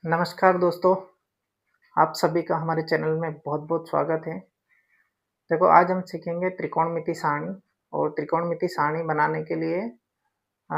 नमस्कार दोस्तों, आप सभी का हमारे चैनल में बहुत-बहुत स्वागत है। देखो आज हम सीखेंगे त्रिकोणमिति सारणी और त्रिकोणमिति सारणी बनाने के लिए अ,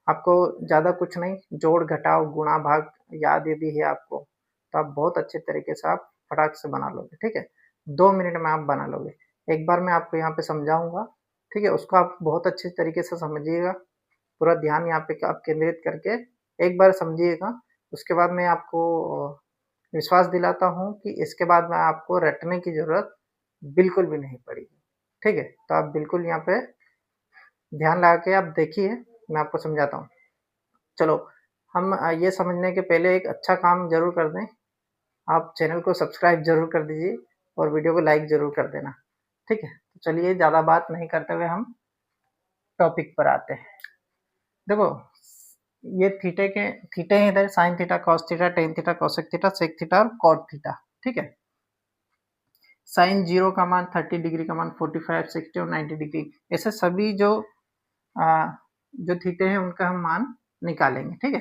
आपको ज़्यादा कुछ नहीं जोड़, घटाव, गुणा, भाग याद यदि है आपको, तो आप बहुत अच्छे तरीके से आप फटाक से बना लोगे, ठीक है? 2 मिनट में आप बना लोगे। एक बार मैं आपको यहाँ पे समझाऊँगा, ठीक है? उसको आप बहुत अच्छे तरीके से समझिएगा, पूरा ध्यान यहाँ पे आप केंद्रित करके एक बार समझिएगा, उसके बाद मैं आपको विश्वास दिलाता हूँ कि इसके बाद में आपको रटने की ज़रूरत बिल्कुल भी नहीं पड़ेगी, ठीक है? तो आप बिल्कुल यहाँ पे ध्यान लगा के आप देखिए, मैं आपको समझाता हूँ। चलो, हम ये समझने के पहले एक अच्छा काम ज़रूर कर दें, आप चैनल को सब्सक्राइब ज़रूर कर दीजिए और वीडियो को लाइक ज़रूर कर देना, ठीक है? तो चलिए ज़्यादा बात नहीं करते हुए हम टॉपिक पर आते हैं। देखो, ये थीटे हैं इधर sine theta, cos theta, tan theta, cosec theta, sec theta और कॉट थीटा, ठीक है? साइन 0 का मान 30 डिग्री का मान 45, 60 और 90 डिग्री, ऐसे सभी जो थीटे हैं उनका हम मान निकालेंगे, ठीक है?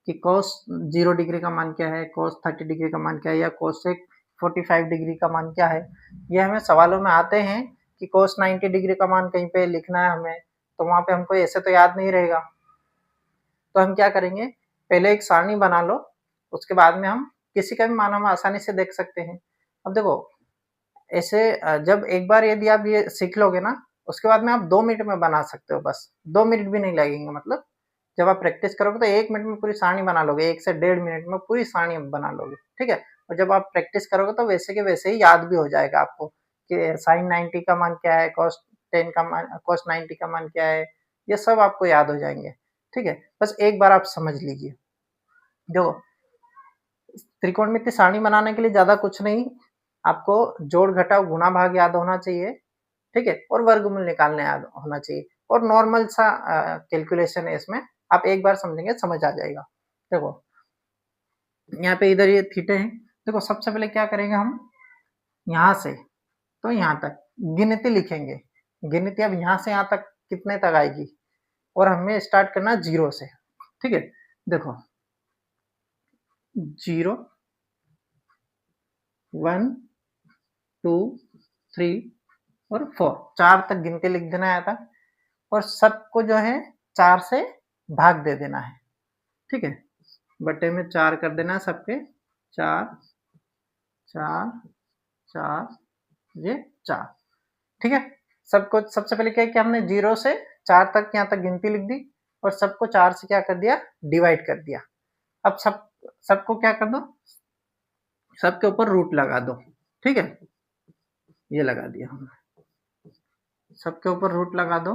कि cos 0 डिग्री का मान क्या है, cos 30 डिग्री का मान क्या है या cosec 45 डिग्री का मान क्या है। ये हमें सवालों में आते हैं कि cos 90 डिग्री का मान कहीं पे लिखना है हमें, तो वहाँ पे हमको ऐसे तो याद नहीं रहेगा। तो हम क्या करेंगे, पहले एक सारणी बना लो, उसके बाद में हम किसी का भी मान हम आसानी से देख सकते हैं। अब देखो, ऐसे जब एक बार यदि आप ये सीख लोगे ना, उसके बाद में आप 2 मिनट में बना सकते हो, बस 2 मिनट भी नहीं लगेंगे। मतलब जब आप प्रैक्टिस करोगे तो 1 मिनट में पूरी सारणी बना लोगे, 1 से 1.5 मिनट में पूरी सारणी बना लोगे, ठीक है? और जब आप प्रैक्टिस करोगे तो वैसे के वैसे ही याद भी हो जाएगा आपको कि साइन 90 का मान क्या है, कॉस 90 का मान क्या है, ये सब आपको याद हो जाएंगे, ठीक है? बस एक बार आप समझ लीजिए। देखो, त्रिकोणमिति सारणी बनाने के लिए ज्यादा कुछ नहीं, आपको जोड़, घटाव, गुणा, भाग याद होना चाहिए, ठीक है? और वर्गमूल निकालने याद होना चाहिए और नॉर्मल सा कैलकुलेशन है इसमें, आप एक बार समझेंगे समझ आ जाएगा। देखो, यहाँ पे इधर ये थीटे हैं। देखो, सबसे पहले क्या करेंगे हम, यहाँ से तो यहाँ तक गिनती लिखेंगे। गिनती अब यहाँ से यहाँ तक कितने तक आएगी, और हमें स्टार्ट करना 0 से, ठीक है? देखो, 0, 1, 2, 3 और 4, 4 तक गिनती लिख देना है था, और सबको जो है 4 से भाग दे देना है, ठीक है? बटे में 4 कर देना है सबके, 4, 4, 4, ये 4, ठीक है? सबको सबसे पहले क्या किया हमने, 0 से 4 तक यहाँ तक गिनती लिख दी और सबको 4 से क्या कर दिया, डिवाइड कर दिया। अब सबको क्या कर दो, सबके ऊपर रूट लगा दो, ठीक है? ये लगा दिया हमने, सबके ऊपर रूट लगा दो,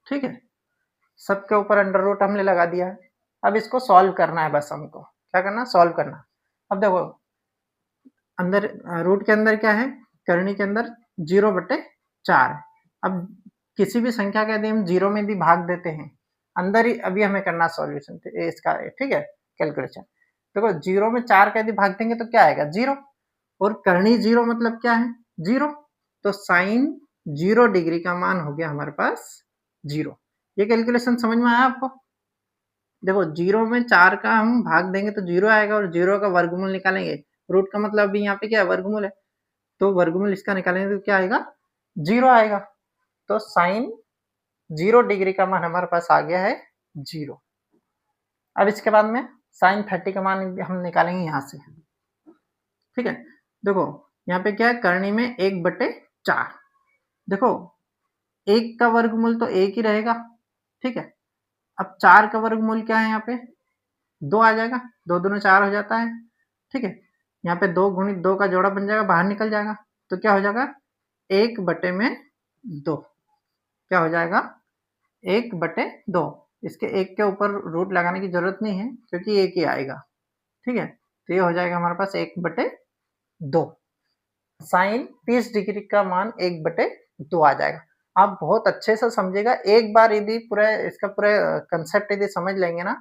ठीक है? सबके ऊपर अंडर रूट हमने लगा दिया है। अब इसको सॉल्व करना है, बस हमको क्या करना, सॉल्व करना। अब देखो, अंदर रूट के अंदर क्या है, करनी के अंदर 0/4 है। अब किसी भी संख्या का यदि हम 0 में यदि भाग देते हैं, अंदर ही अभी हमें करना सॉल्यूशन इसका, ठीक है, कैलकुलेशन। देखो, 0 में 4 का यदि भाग देंगे तो क्या आएगा, 0, और करनी 0 मतलब क्या है, 0, तो साइन 0 डिग्री का मान हो गया हमारे पास 0। ये कैलकुलेशन समझ में आया आपको? देखो, 0 में 4 का हम भाग देंगे तो 0 आएगा, और 0 का वर्गमूल निकालेंगे, रूट का मतलब अभी यहाँ पे क्या है, वर्गमूल है, तो वर्गमूल इसका निकालेंगे तो क्या आएगा, 0 आएगा। तो साइन 0 डिग्री का मान हमारे पास आ गया है 0। अब इसके बाद में साइन 30 का मान हम निकालेंगे यहाँ से, ठीक है? देखो, यहाँ पे क्या है, करनी में 1/4। देखो, 1 का वर्गमूल तो 1 ही रहेगा, ठीक है? अब 4 का वर्गमूल क्या है, यहाँ पे 2 आ जाएगा, 2 दूनी 4 हो जाता है, ठीक है? यहाँ पे 2 गुणित 2 का जोड़ा बन जाएगा, बाहर निकल जाएगा, तो क्या हो जाएगा, 1/2। क्या हो जाएगा, 1/2। इसके 1 के ऊपर रूट लगाने की जरूरत नहीं है क्योंकि 1 ही आएगा, ठीक है? तो ये हो जाएगा हमारे पास 1/2। साइन 30 डिग्री का मान 1/2 आ जाएगा। आप बहुत अच्छे से समझेगा, एक बार यदि पूरा इसका पूरा कंसेप्ट यदि समझ लेंगे ना,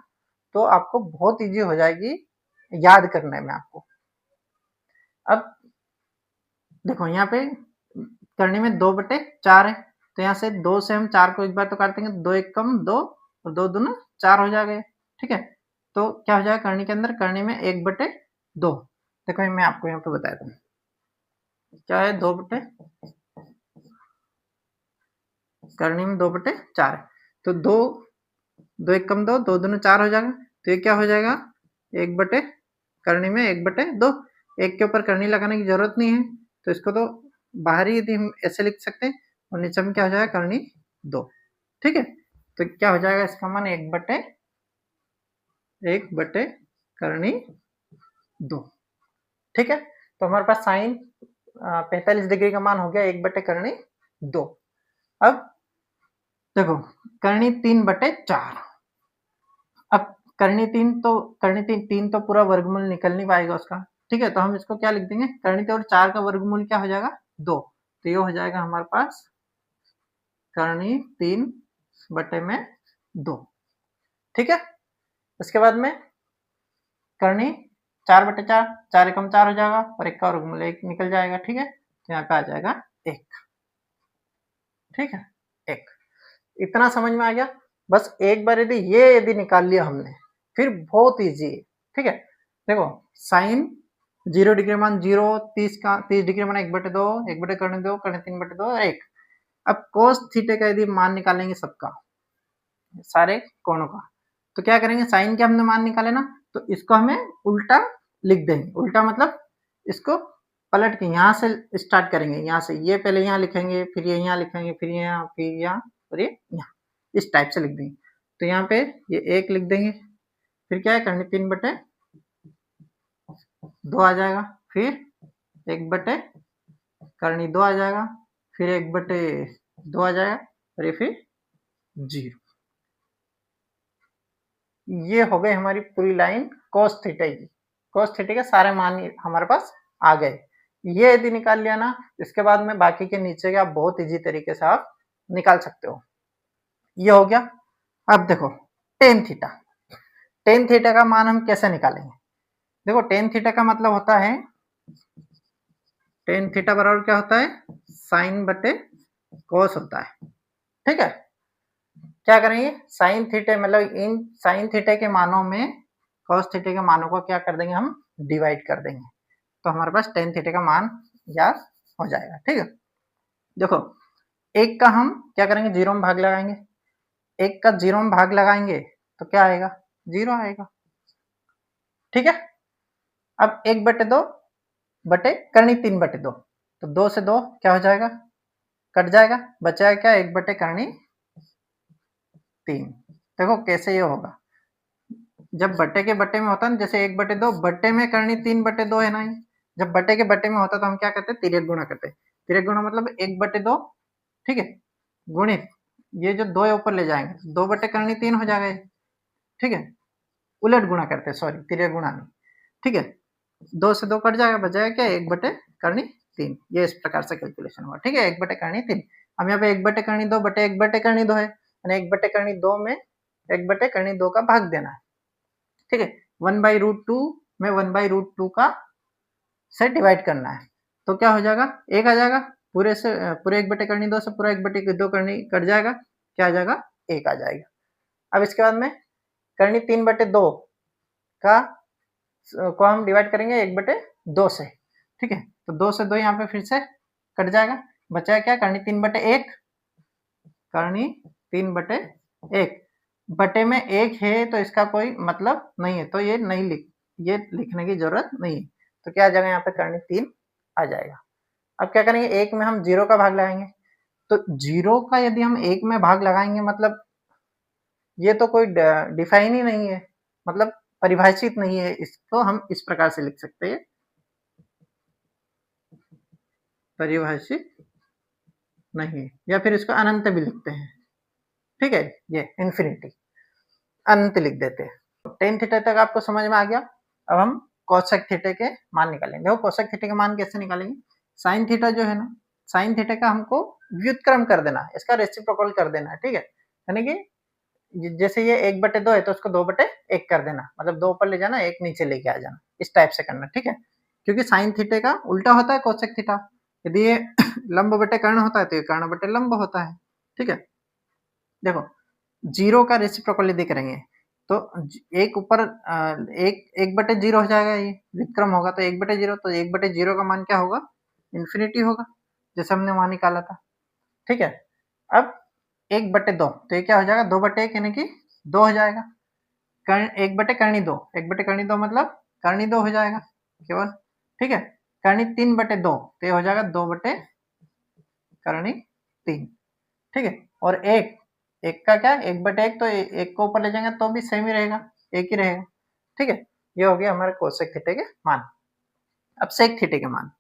तो आपको बहुत इजी हो जाएगी याद करने में आपको। अब देखो, यहाँ पे करने में 2/4 है, तो यहाँ से 2 से हम 4 को एक बार तो काट देंगे, 2 एक कम 2 और 2 दूना 4 हो जाएगा, ठीक है? तो क्या हो जाएगा करनी के अंदर, करनी में 1/2। देखो मैं आपको यहाँ पे बताया था क्या है, 2/, करनी में 2/4 है, तो 2 2 1 कम 2, 2 दूनी 4 हो जाएगा। तो ये क्या हो जाएगा, 1/, करनी में 1/2। एक के ऊपर करनी लगाने की जरूरत नहीं है, तो इसको तो बाहर ही यदि हम ऐसे लिख सकते हैं, और नीचे में क्या हो जाएगा, करनी 2। ठीक है, तो क्या हो जाएगा इसका मान 1/, करनी 2। ठीक है, तो हमारे पास साइन 45 डिग्री का मान हो गया 1/, करनी 2। अब देखो करनी 3/4। अब करनी 3 तो पूरा वर्गमूल निकल नहीं पाएगा उसका। ठीक है, तो हम इसको क्या लिख देंगे, करनी 3 और 4 का वर्गमूल क्या हो जाएगा, 2। तो ये हो जाएगा हमारे पास करनी 3/2। ठीक है, उसके बाद में करनी 4/4, 4 एकम 4 हो जाएगा, और 1 का वर्गमूल 1 निकल जाएगा। ठीक है, तो यहाँ पे आ जाएगा 1। ठीक है, 1। इतना समझ में आ गया। बस एक बार यदि निकाल लिया हमने, फिर बहुत इजी है। ठीक है, देखो साइन 0 डिग्री मान 0, 30 डिग्री मान 1/2, 1/, करने 2, करने 3/2 और 1। अब कोस थीटा का यदि मान निकालेंगे सबका, सारे कोणों का, तो क्या करेंगे, साइन के हमने मान निकाले ना, तो इसको हमें उल्टा लिख देंगे। उल्टा मतलब इसको पलट के यहाँ से स्टार्ट करेंगे, यहाँ से ये पहले यहाँ लिखेंगे, फिर ये यहाँ लिखेंगे, फिर यहाँ, फिर यहाँ, और ये यहाँ, इस टाइप से लिख देंगे। तो यहाँ पे ये 1 लिख देंगे, फिर क्या है, करनी 3/2 आ जाएगा, फिर 1/, करनी 2 आ जाएगा, फिर 1/2 आ जाएगा, और ये फिर 0। ये हो गई हमारी पूरी लाइन cos थीटा की। cos थीटा के सारे मान हमारे पास आ गए। ये यदि निकाल लिया ना, इसके बाद में बाकी के नीचे के आप बहुत इजी तरीके से आप निकाल सकते हो। ये हो गया। अब देखो टेन थीटा, टेन थीटा का मान हम कैसे निकालेंगे। देखो टेन थीटा का मतलब होता है, टेन थीटा बराबर क्या होता है, साइन बटे कोस होता है। ठीक है, क्या करेंगे, साइन थीटा मतलब इन साइन थीटा के मानों में कॉस थीटा के मानों को क्या कर देंगे, हम डिवाइड कर देंगे, तो हमारे पास टेन थीटा का मान याद हो जाएगा। ठीक है, देखो एक का हम क्या करेंगे, 0 में भाग लगाएंगे। एक का 0 में भाग लगाएंगे तो क्या आएगा, 0 आएगा। ठीक है, अब 1/2 बटे करनी 3/2, तो 2 से 2 क्या हो जाएगा, कट जाएगा, बचाएगा क्या, 1/, करनी 3। देखो कैसे ये होगा, जब बटे के बटे में होता है ना, जैसे 1/2 बटे में करनी 3/2 है ना, जब बटे के बटे में होता तो हम क्या करते, तिर्यक गुणा करते। तिर्यक गुणा मतलब 1/2, ठीक है, गुणित ये जो 2 ऊपर ले जाएंगे, 2 करनी 3 हो जाएगा। ठीक है, उलट गुणा करते, सॉरी तिर्यक गुणा नहीं। ठीक है, 2 से 2 कट जाएगा, बचाएगा क्या, 1 करनी 3। ये इस प्रकार से कैलकुलेशन हुआ। ठीक है, 1 करनी 3। अब यहाँ पे 1 करनी 2 बटे 1 करनी 2 है, 1 करनी 2 में 1 करनी 2 का भाग देना है। ठीक है, 1/√2 में 1/√2 का से डिवाइड करना है, तो क्या हो जाएगा, 1 आ जाएगा, पूरे से पूरे 1 करनी 2 से पूरा 1/2 करनी कट जाएगा, क्या आ जाएगा, 1 आ जाएगा। अब इसके बाद में करनी 3/2 का को हम डिवाइड करेंगे 1/2 से। ठीक है, तो 2 से 2 यहाँ पे फिर से कट जाएगा, बचा क्या, करनी 3/1, करनी 3/1, बटे में 1 है तो इसका कोई मतलब नहीं है, तो ये लिखने की जरूरत नहीं है, तो क्या आ जाएगा, यहाँ पे करनी 3 आ जाएगा। अब क्या करेंगे, 1 में हम 0 का भाग लगाएंगे, तो 0 का यदि हम 1 में भाग लगाएंगे मतलब ये तो कोई डिफाइन ही नहीं है, मतलब परिभाषित नहीं है। इसको हम इस प्रकार से लिख सकते हैं, परिभाषित नहीं है, या फिर इसको अनंत भी लिखते हैं। ठीक है, ये इन्फिनिटी अनंत लिख देते हैं। टेन थीटा तक आपको समझ में आ गया। अब हम कोसेक थीटा के मान निकालेंगे। देखो कोसेक थीटा के मान कैसे निकालेंगे, साइन थीटा जो है ना, साइन थीटा का हमको व्युत्क्रम कर देना है, इसका रेसिप्रोकल कर देना है। ठीक है, यानी कि जैसे ये 1/2 है तो उसको 2/1 कर देना, मतलब 2 ऊपर ले जाना, 1 नीचे लेके आ जाना, इस टाइप से करना। ठीक है, क्योंकि साइन थीटा का उल्टा होता है कोसेक थीटा, यदि ये लंब बटे कर्ण होता है तो ये कर्ण बटे लंब होता है। ठीक है, देखो 0 का रेसिप्रोकल यदि करेंगे, तो एक ऊपर एक बटे जीरो हो जाएगा, ये व्युत्क्रम होगा तो एक बटे जीरो, तो एक बटे जीरो का मान क्या होगा, इन्फिनिटी होगा, जैसे हमने वहां निकाला था। ठीक है, अब एक बटे दो, तो ये क्या हो जाएगा, दो बटे एक यानी कि दो हो जाएगा। एक बटे करनी दो, एक बटे करनी दो मतलब करनी दो हो जाएगा केवल। ठीक है, करनी तीन बटे दो, तो ये हो जाएगा दो बटे करनी तीन। ठीक है, और एक एक का क्या, एक बटे एक, तो एक को ऊपर ले जाएंगे तो भी सेम ही रहेगा, एक ही रहेगा। ठीक है, ये हो गया हमारे कोसेक थीटा के मान। अब सेक थीटा के मान।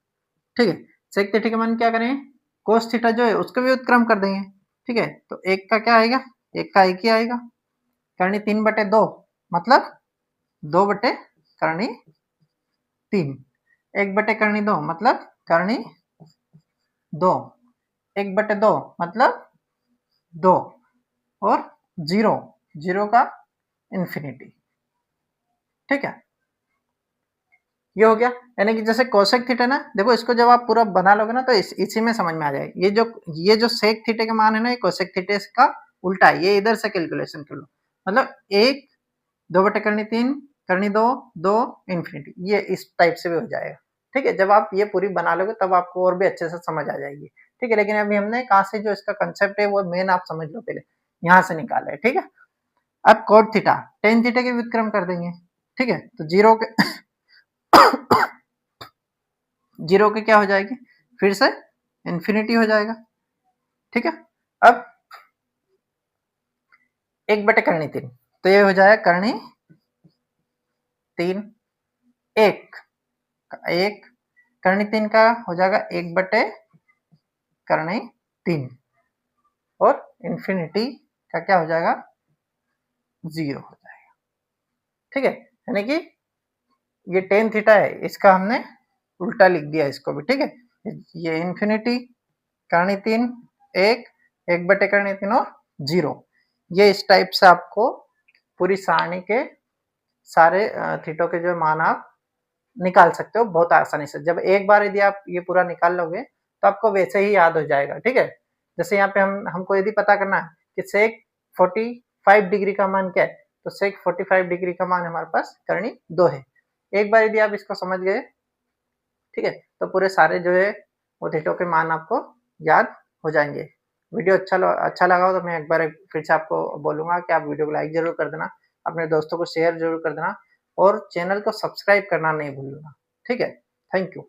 ठीक है, सेक थीटा के मान क्या करेंगे, कोस थीटा जो है उसका भी उत्क्रम कर देंगे। ठीक है, तो एक का क्या आएगा, एक का एक ही आएगा, करनी तीन बटे दो मतलब दो बटे करनी तीन, एक बटे करनी दो मतलब करनी दो, एक बटे दो मतलब दो, और जीरो, जीरो का इन्फिनिटी। ठीक है, ये हो गया। यानी कि जैसे कोसेक थीटा ना, देखो इसको जब आप पूरा बना लोगे ना तो इसी में समझ में आ जाएगा। ये जो सेक थीटा का मान है ना, ये कोसेक थीटा का उल्टा है, ये इधर से कैलकुलेशन कर लो, मतलब एक दो बटे करनी तीन करनी दो दो इन्फिनिटी, ये इस टाइप से भी हो जाएगा। ठीक है, जब आप ये पूरी बना लोगे तब आपको और भी अच्छे से समझ आ जाएगी। ठीक है, लेकिन अभी हमने कहाँ से जो इसका कंसेप्ट है वो मेन आप समझ लो, पहले यहाँ से निकाला है। ठीक है, अब कोट थीटा टेन थीटा के व्युत्क्रम कर देंगे। ठीक है, तो जीरो के जीरो के क्या हो जाएगी, फिर से इन्फिनिटी हो जाएगा। ठीक है, अब एक बटे करनी तीन, तो ये हो जाएगा करनी तीन, एक एक करनी तीन का हो जाएगा एक बटे करनी तीन, और इन्फिनिटी का क्या हो जाएगा, जीरो हो जाएगा। ठीक है, यानी कि ये टेन थीटा है, इसका हमने उल्टा लिख दिया इसको भी। ठीक है, ये इन्फिनिटी करनी तीन एक, एक बटे करनी तीन और जीरो, ये इस टाइप से आपको पूरी सारणी के सारे थीटों के जो मान आप निकाल सकते हो बहुत आसानी से। जब एक बार यदि आप ये पूरा निकाल लोगे तो आपको वैसे ही याद हो जाएगा। ठीक है, जैसे यहाँ पे हमको यदि पता करना है कि सेक 45 डिग्री का मान क्या है, तो सेक 45 डिग्री का मान हमारे पास करनी दो है। एक बार यदि आप इसको समझ गए, ठीक है, तो पूरे सारे जो है वो थीटों के मान आपको याद हो जाएंगे। वीडियो अच्छा लगा हो तो मैं एक बार फिर से आपको बोलूंगा कि आप वीडियो को लाइक जरूर कर देना, अपने दोस्तों को शेयर जरूर कर देना, और चैनल को सब्सक्राइब करना नहीं भूलना। ठीक है, थैंक यू।